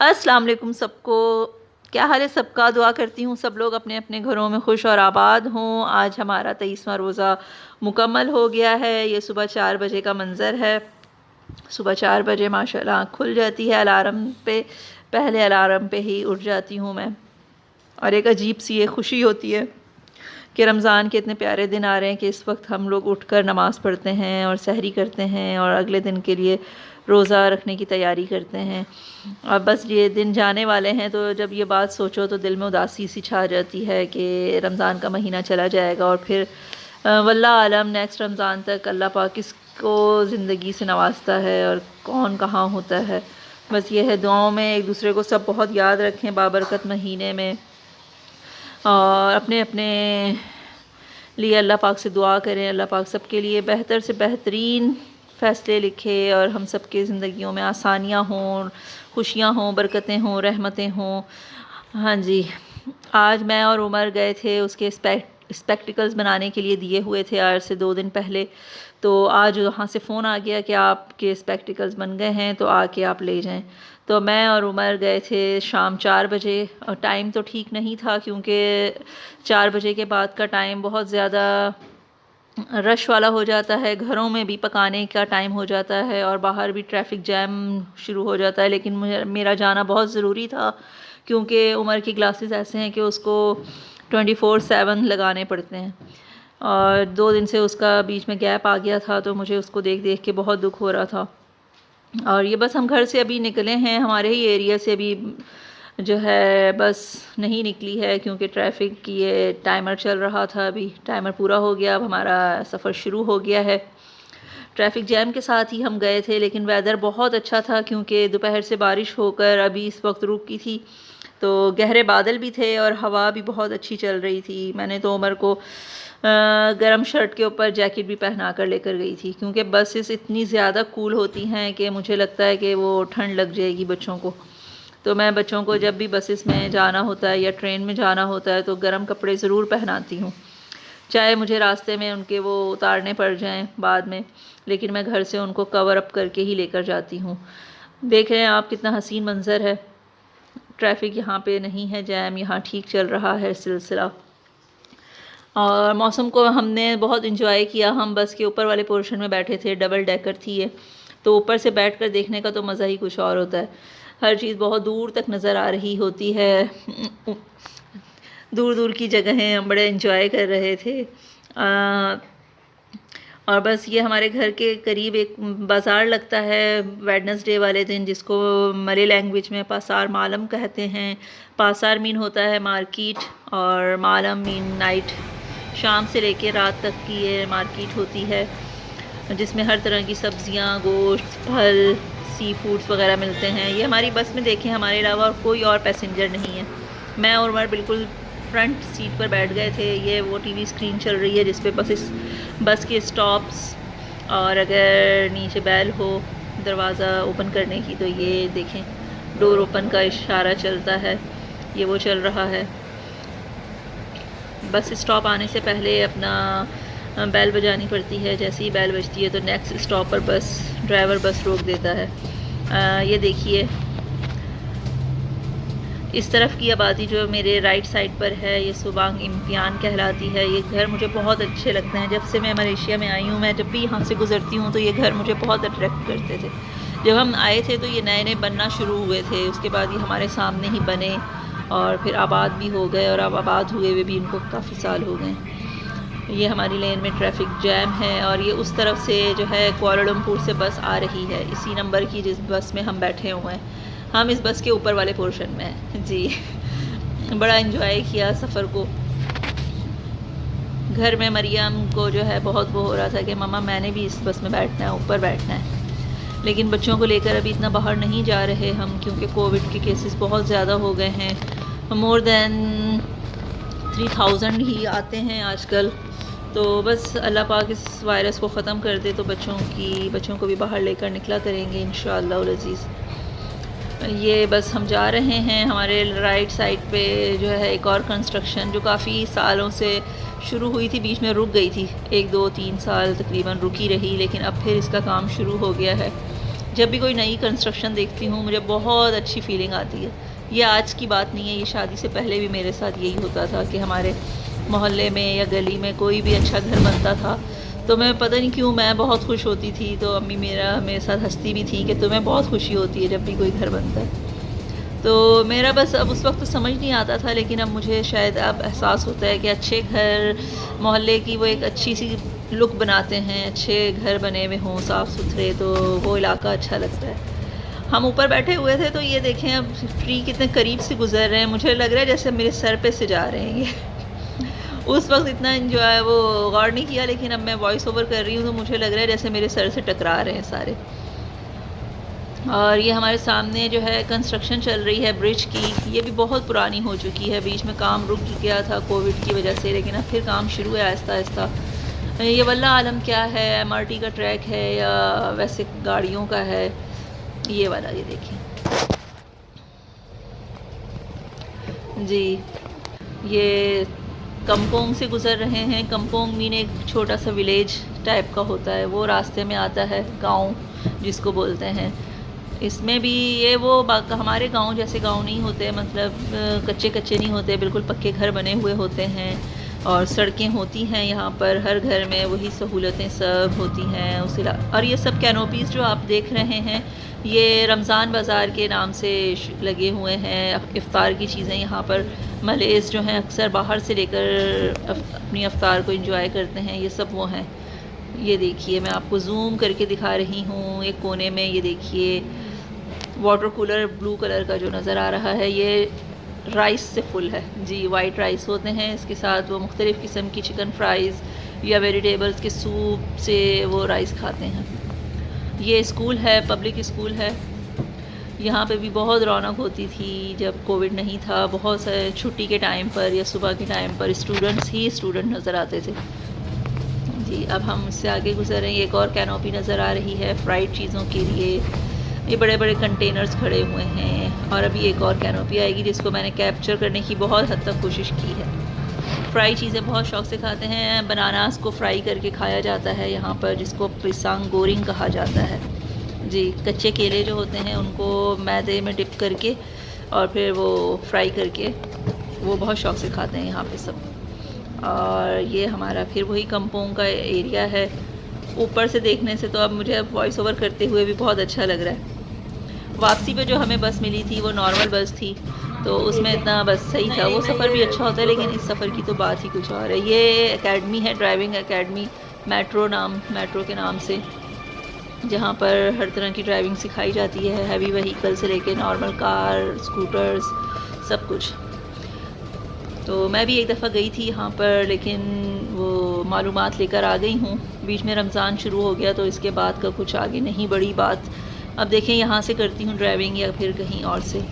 अस्सलाम वालेकुम सबको। क्या हाल है सबका? दुआ करती हूँ सब लोग अपने अपने घरों में खुश और आबाद हों। आज हमारा 23वां रोज़ा मुकम्मल हो गया है। ये सुबह 4 बजे का मंज़र है। सुबह 4 बजे माशाल्लाह आँख खुल जाती है अलार्म पे, पहले अलार्म पे ही उठ जाती हूँ मैं। और एक अजीब सी ये खुशी होती है कि रमज़ान के इतने प्यारे दिन आ रहे हैं कि इस वक्त हम लोग उठकर नमाज़ पढ़ते हैं और सहरी करते हैं और अगले दिन के लिए रोज़ा रखने की तैयारी करते हैं। अब बस ये दिन जाने वाले हैं, तो जब ये बात सोचो तो दिल में उदासी सी छा जाती है कि रमज़ान का महीना चला जाएगा और फिर वल्लाह आलम नेक्स्ट रमज़ान तक अल्लाह पाक किसको ज़िंदगी से नवाजता है और कौन कहाँ होता है। बस ये है, दुआओं में एक दूसरे को सब बहुत याद रखें बाबरकत महीने में, और अपने अपने लिए अल्लाह पाक से दुआ करें। अल्लाह पाक सबके लिए बेहतर से बेहतरीन फ़ैसले लिखे और हम सब की ज़िंदगियों में आसानियाँ हों, खुशियाँ हों, बरकतें हों, रहमतें हों। हाँ जी, आज मैं और उमर गए थे उसके स्पेक्टिकल्स बनाने के लिए, दिए हुए थे आज से 2 दिन पहले। तो आज वहाँ से फ़ोन आ गया कि आपके स्पेक्टिकल्स बन गए हैं, तो आके आप ले जाएं। तो मैं और उमर गए थे शाम 4 बजे। और टाइम तो ठीक नहीं था क्योंकि 4 बजे के बाद का टाइम बहुत ज़्यादा रश वाला हो जाता है, घरों में भी पकाने का टाइम हो जाता है और बाहर भी ट्रैफिक जैम शुरू हो जाता है। लेकिन मेरा जाना बहुत ज़रूरी था क्योंकि उमर की ग्लासेस ऐसे हैं कि उसको 24/7 लगाने पड़ते हैं और 2 दिन से उसका बीच में गैप आ गया था, तो मुझे उसको देख देख के बहुत दुख हो रहा था। और ये बस हम घर से अभी निकले हैं, हमारे ही एरिया से अभी जो है बस नहीं निकली है क्योंकि ट्रैफिक की ये टाइमर चल रहा था। अभी टाइमर पूरा हो गया, अब हमारा सफ़र शुरू हो गया है। ट्रैफिक जैम के साथ ही हम गए थे, लेकिन वेदर बहुत अच्छा था क्योंकि दोपहर से बारिश होकर अभी इस वक्त रुकी थी, तो गहरे बादल भी थे और हवा भी बहुत अच्छी चल रही थी। मैंने तो उमर को गर्म शर्ट के ऊपर जैकेट भी पहना कर लेकर गई थी क्योंकि बसेस इतनी ज़्यादा कूल होती हैं कि मुझे लगता है कि वो ठंड लग जाएगी बच्चों को। तो मैं बच्चों को जब भी बसेस में जाना होता है या ट्रेन में जाना होता है तो गर्म कपड़े ज़रूर पहनाती हूँ, चाहे मुझे रास्ते में उनके वो उतारने पड़ जाएं बाद में, लेकिन मैं घर से उनको कवर अप करके ही लेकर जाती हूँ। देख रहे हैं आप कितना हसीन मंज़र है। ट्रैफिक यहाँ पे नहीं है जैम, यहाँ ठीक चल रहा है सिलसिला। और मौसम को हमने बहुत इंजॉय किया। हम बस के ऊपर वाले पोर्शन में बैठे थे, डबल डेकर थी ये, तो ऊपर से बैठकर देखने का तो मज़ा ही कुछ और होता है। हर चीज़ बहुत दूर तक नज़र आ रही होती है, दूर दूर की जगहें हम बड़े इंजॉय कर रहे थे। और बस ये हमारे घर के करीब एक बाज़ार लगता है वेडनेसडे वाले दिन, जिसको मलय लैंग्वेज में पासार मालम कहते हैं। पासार मीन होता है मार्केट और मालम मीन नाइट। शाम से लेके रात तक की ये मार्केट होती है जिसमें हर तरह की सब्ज़ियाँ, गोश्त, फल, सी फूड्स वगैरह मिलते हैं। ये हमारी बस में देखें हमारे अलावा और कोई और पैसेंजर नहीं है। मैं और उमर बिल्कुल फ्रंट सीट पर बैठ गए थे। ये वो टीवी स्क्रीन चल रही है जिस पे बस के स्टॉप्स और अगर नीचे बैल हो दरवाज़ा ओपन करने की तो ये देखें डोर ओपन का इशारा चलता है, ये वो चल रहा है। बस स्टॉप आने से पहले अपना बैल बजानी पड़ती है। जैसे ही बैल बजती है तो नेक्स्ट स्टॉप पर ड्राइवर बस रोक देता है। ये देखिए इस तरफ की आबादी जो मेरे राइट साइड पर है ये सुबांग इम्तियान कहलाती है। ये घर मुझे बहुत अच्छे लगते हैं। जब से मैं मलेशिया में आई हूँ, मैं जब भी यहाँ से गुज़रती हूँ तो ये घर मुझे बहुत अट्रैक्ट करते थे। जब हम आए थे तो ये नए नए बनना शुरू हुए थे, उसके बाद ये हमारे सामने ही बने और फिर आबाद भी हो गए और अब आबाद हुए हुए भी इनको काफ़ी साल हो गए। ये हमारी लेन में ट्रैफिक जैम है और ये उस तरफ से जो है कुआलालंपुर से बस आ रही है, इसी नंबर की जिस बस में हम बैठे हुए हैं। हम इस बस के ऊपर वाले पोर्शन में हैं जी। बड़ा एंजॉय किया सफ़र को। घर में मरियम को जो है बहुत वो हो रहा था कि मम्मा मैंने भी इस बस में बैठना है, ऊपर बैठना है। लेकिन बच्चों को लेकर अभी इतना बाहर नहीं जा रहे हम क्योंकि कोविड के केसेस बहुत ज़्यादा हो गए हैं। मोर देन 3000 ही आते हैं आजकल। तो बस अल्लाह पाक इस वायरस को ख़त्म कर दे तो बच्चों को भी बाहर लेकर निकला करेंगे इंशाअल्लाह अज़ीज़। ये बस हम जा रहे हैं। हमारे राइट साइड पे जो है एक और कंस्ट्रक्शन जो काफ़ी सालों से शुरू हुई थी, बीच में रुक गई थी, 1 2 3 साल तकरीबन रुकी रही, लेकिन अब फिर इसका काम शुरू हो गया है। जब भी कोई नई कंस्ट्रक्शन देखती हूँ मुझे बहुत अच्छी फीलिंग आती है। ये आज की बात नहीं है, ये शादी से पहले भी मेरे साथ यही होता था कि हमारे मोहल्ले में या गली में कोई भी अच्छा घर बनता था तो मैं पता नहीं क्यों मैं बहुत खुश होती थी। तो अम्मी मेरे साथ हंसती भी थी कि तुम्हें बहुत खुशी होती है जब भी कोई घर बनता है। तो मेरा बस अब उस वक्त तो समझ नहीं आता था, लेकिन अब मुझे शायद अब एहसास होता है कि अच्छे घर मोहल्ले की वो एक अच्छी सी लुक बनाते हैं, अच्छे घर बने हुए हों साफ़ सुथरे, तो वो इलाका अच्छा लगता है। हम ऊपर बैठे हुए थे तो ये देखें अब ट्री कितने करीब से गुजर रहे हैं, मुझे लग रहा है जैसे मेरे सर पे से जा रहे हैं ये उस वक्त इतना एंजॉय वो गौर नहीं किया, लेकिन अब मैं वॉइस ओवर कर रही हूँ तो मुझे लग रहा है जैसे मेरे सर से टकरा रहे हैं सारे। और ये हमारे सामने जो है कंस्ट्रक्शन चल रही है ब्रिज की, ये भी बहुत पुरानी हो चुकी है, बीच में काम रुक गया था कोविड की वजह से, लेकिन अब फिर काम शुरू है आहिस्ता आहिस्ता। ये वल्ला आलम क्या है, एमआरटी का ट्रैक है या वैसे गाड़ियों का है, ये वाला ये देखिए जी। ये कम्पोंग से गुज़र रहे हैं। कम्पोंग मीन एक छोटा सा विलेज टाइप का होता है, वो रास्ते में आता है, गांव जिसको बोलते हैं। इसमें भी ये वो हमारे गांव जैसे गांव नहीं होते, मतलब कच्चे कच्चे नहीं होते, बिल्कुल पक्के घर बने हुए होते हैं और सड़कें होती हैं यहाँ पर, हर घर में वही सहूलतें सब होती हैं उस और ये सब कैनोपीज़ जो आप देख रहे हैं ये रमज़ान बाज़ार के नाम से लगे हुए हैं। इफ़्तार की चीज़ें यहाँ पर मलेज़ जो हैं अक्सर बाहर से लेकर अपनी इफ़्तार को एंजॉय करते हैं, ये सब वो हैं। ये देखिए मैं आपको जूम करके दिखा रही हूँ, एक कोने में ये देखिए वाटर कूलर ब्लू कलर का जो नज़र आ रहा है, ये राइस से फुल है जी। वाइट राइस होते हैं, इसके साथ वो मुख्तलिफ़ किस्म की चिकन फ्राइज़ या वेजिटेबल्स के सूप से वो राइस खाते हैं। ये स्कूल है, पब्लिक स्कूल है। यहाँ पे भी बहुत रौनक होती थी जब कोविड नहीं था, बहुत सारे छुट्टी के टाइम पर या सुबह के टाइम पर स्टूडेंट्स ही स्टूडेंट नज़र आते थे जी। अब हम इससे आगे गुजर रहे हैं, एक और कैनोपी नज़र आ रही है फ्राइड चीज़ों के लिए। ये बड़े बड़े कंटेनर्स खड़े हुए हैं और अभी एक और कैनोपी आएगी जिसको मैंने कैप्चर करने की बहुत हद तक कोशिश की है। फ्राई चीज़ें बहुत शौक़ से खाते हैं, बनानास को फ्राई करके खाया जाता है यहाँ पर, जिसको पिसांग गोरिंग कहा जाता है जी। कच्चे केले जो होते हैं उनको मैदे में डिप करके और फिर वो फ्राई करके वो बहुत शौक़ से खाते हैं यहाँ पे सब। और ये हमारा फिर वही कम्पोंग का एरिया है। ऊपर से देखने से तो अब मुझे अब वॉइस ओवर करते हुए भी बहुत अच्छा लग रहा है। वापसी पे जो हमें बस मिली थी वो नॉर्मल बस थी, तो उसमें इतना बस सही था, वो सफ़र भी अच्छा होता है, लेकिन इस सफ़र की तो बात ही कुछ और है। ये एकेडमी है, ड्राइविंग एकेडमी, मेट्रो के नाम से, जहाँ पर हर तरह की ड्राइविंग सिखाई जाती है, हैवी व्हीकल से लेके नॉर्मल कार, स्कूटर्स, सब कुछ। तो मैं भी एक दफ़ा गई थी यहाँ पर, लेकिन वो मालूमात लेकर आ गई हूँ। बीच में रमज़ान शुरू हो गया तो इसके बाद का कुछ आगे नहीं बढ़ी बात। अब देखें यहाँ से करती हूँ ड्राइविंग या फिर कहीं और से,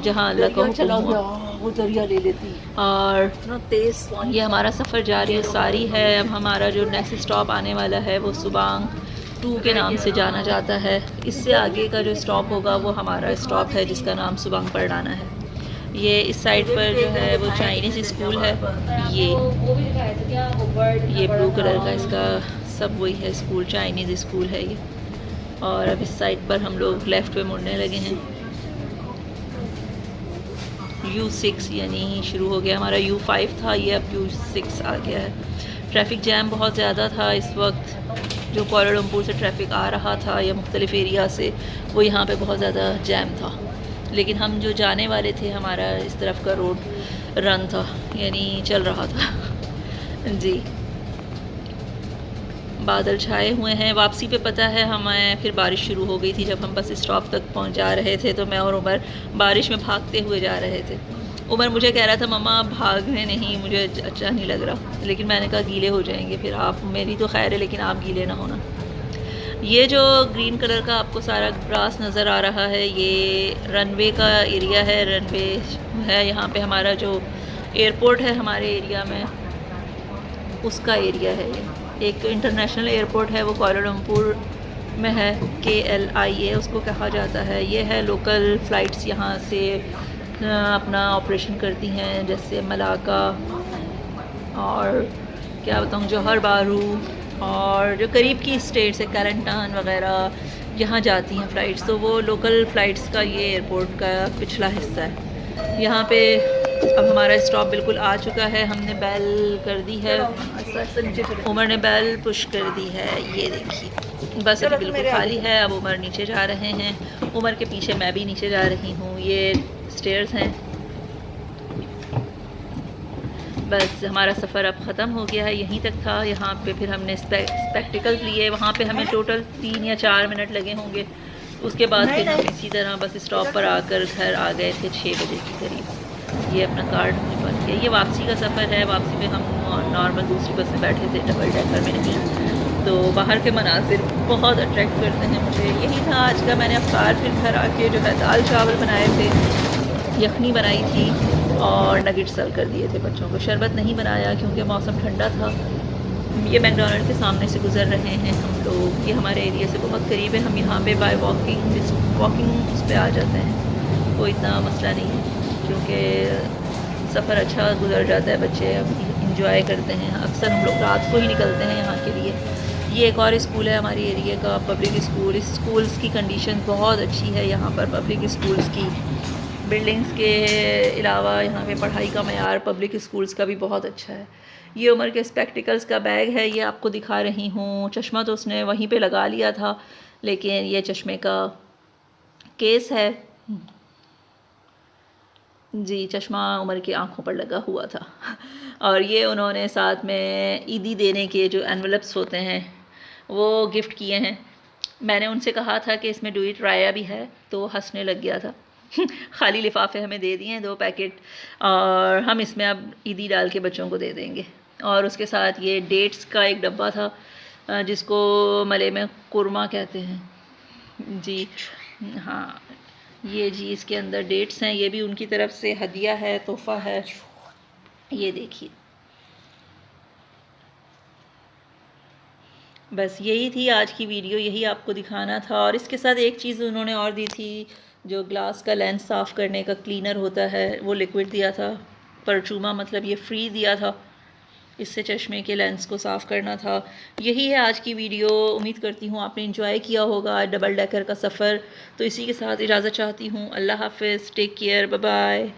जहाँ अल्लाह का हुक्म हुआ वो दरिया ले लेती। और तेज़ ये हमारा सफ़र जारी सारी है। अब हमारा जो नेक्स्ट स्टॉप आने वाला है वो सुबांग 2 के नाम से जाना जाता है। इससे आगे का जो स्टॉप होगा वो हमारा स्टॉप है जिसका नाम सुबांग पड़ाना है। ये इस साइड पर जो है वो चाइनीज़ स्कूल है, ये ब्लू कलर का इसका सब वही है स्कूल, चाइनीज़ स्कूल है ये। और अब इस साइड पर हम लोग लेफ़्ट पे मुड़ने लगे हैं। U6 यानी शुरू हो गया, हमारा U5 था, ये अब U6 आ गया है। ट्रैफिक जैम बहुत ज़्यादा था इस वक्त, जो कुआलालंपुर से ट्रैफिक आ रहा था या मुख्तलिफ़ एरिया से, वो यहाँ पे बहुत ज़्यादा जैम था। लेकिन हम जो जाने वाले थे, हमारा इस तरफ का रोड रन था, यानी चल रहा था जी। बादल छाए हुए हैं। वापसी पे पता है हमें फिर बारिश शुरू हो गई थी। जब हम बस स्टॉप तक पहुंच जा रहे थे तो मैं और उमर बारिश में भागते हुए जा रहे थे। उमर मुझे कह रहा था मम्मा भागने नहीं, मुझे अच्छा नहीं लग रहा, लेकिन मैंने कहा गीले हो जाएंगे फिर आप, मेरी तो खैर है लेकिन आप गीले ना होना। ये जो ग्रीन कलर का आपको सारा ग्रास नज़र आ रहा है, ये रनवे का एरिया है। रनवे है यहाँ पे, हमारा जो एयरपोर्ट है हमारे एरिया में उसका एरिया है ये। एक इंटरनेशनल एयरपोर्ट है वो कुआलालंपुर में है, KLIA उसको कहा जाता है। ये है लोकल फ़्लाइट्स यहाँ से अपना ऑपरेशन करती हैं, जैसे मलाका और क्या बताऊँ जौहर बारू, और जो करीब की स्टेट्स है केलंटन वगैरह, यहाँ जाती हैं फ़्लाइट्स, तो वो लोकल फ़्लाइट्स का ये एयरपोर्ट का पिछला हिस्सा है। यहाँ पे अब हमारा स्टॉप बिल्कुल आ चुका है, हमने बेल कर दी है, उमर ने बेल पुश कर दी है, ये देखिए बस अभी बिल्कुल खाली है। अब उमर नीचे जा रहे हैं, उमर के पीछे मैं भी नीचे जा रही हूँ। ये स्टेयर्स हैं। बस हमारा सफ़र अब ख़त्म हो गया है, यहीं तक था। यहाँ पे फिर हमने स्पेक्टिकल्स लिए, वहाँ पे हमें टोटल 3 या 4 मिनट लगे होंगे। उसके बाद फिर हम इसी तरह बस स्टॉप पर आकर घर आ गए थे 6 बजे के करीब। ये अपना कार्ड मुझे बन गया। ये वापसी का सफ़र है। वापसी पे हम नॉर्मल दूसरी बस में बैठे थे, डबल डेकर में नहीं। तो बाहर के मनाजिर बहुत अट्रैक्ट करते हैं मुझे। यही था आज का। मैंने अफ्तार फिर घर आके जो है दाल चावल बनाए थे, यखनी बनाई थी और नगेट सर्व कर दिए थे बच्चों को। शरबत नहीं बनाया क्योंकि मौसम ठंडा था। ये मैकडॉनल्ड के सामने से गुज़र रहे हैं हम लोग। ये हमारे एरिया से बहुत करीब है। हम यहाँ पे बाय वॉकिंग उस पर आ जाते हैं, कोई इतना मसला नहीं है क्योंकि सफ़र अच्छा गुजर जाता है। बच्चे इंजॉय करते हैं। अक्सर हम लोग रात को ही निकलते हैं यहाँ के लिए। ये एक और स्कूल है हमारी एरिया का, पब्लिक स्कूल। इस स्कूल्स की कंडीशन बहुत अच्छी है यहाँ पर। पब्लिक स्कूल्स की बिल्डिंग्स के अलावा यहाँ पे पढ़ाई का मयार पब्लिक स्कूल्स का भी बहुत अच्छा है। ये उमर के स्पेक्टिकल्स का बैग है, ये आपको दिखा रही हूँ। चश्मा तो उसने वहीं पे लगा लिया था, लेकिन ये चश्मे का केस है जी। चश्मा उमर की आंखों पर लगा हुआ था। और ये उन्होंने साथ में ईदी देने के जो एनवलप्स होते हैं वो गिफ्ट किए हैं। मैंने उनसे कहा था कि इसमें डू इट राया भी है, तो हंसने लग गया था। खाली लिफाफे हमें दे दिए हैं 2 पैकेट, और हम इसमें अब ईदी डाल के बच्चों को दे देंगे। और उसके साथ ये डेट्स का एक डब्बा था जिसको मले में कुरमा कहते हैं जी। हाँ, ये जी इसके अंदर डेट्स हैं। ये भी उनकी तरफ से हदिया है, तोहफ़ा है। ये देखिए, बस यही थी आज की वीडियो, यही आपको दिखाना था। और इसके साथ एक चीज़ उन्होंने और दी थी, जो ग्लास का लेंस साफ़ करने का क्लीनर होता है, वो लिक्विड दिया था। परचूमा मतलब ये फ्री दिया था। इससे चश्मे के लेंस को साफ़ करना था। यही है आज की वीडियो। उम्मीद करती हूँ आपने एंजॉय किया होगा डबल डेकर का सफ़र। तो इसी के साथ इजाज़त चाहती हूँ। अल्लाह हाफ़िज़, टेक केयर, बाय बाय।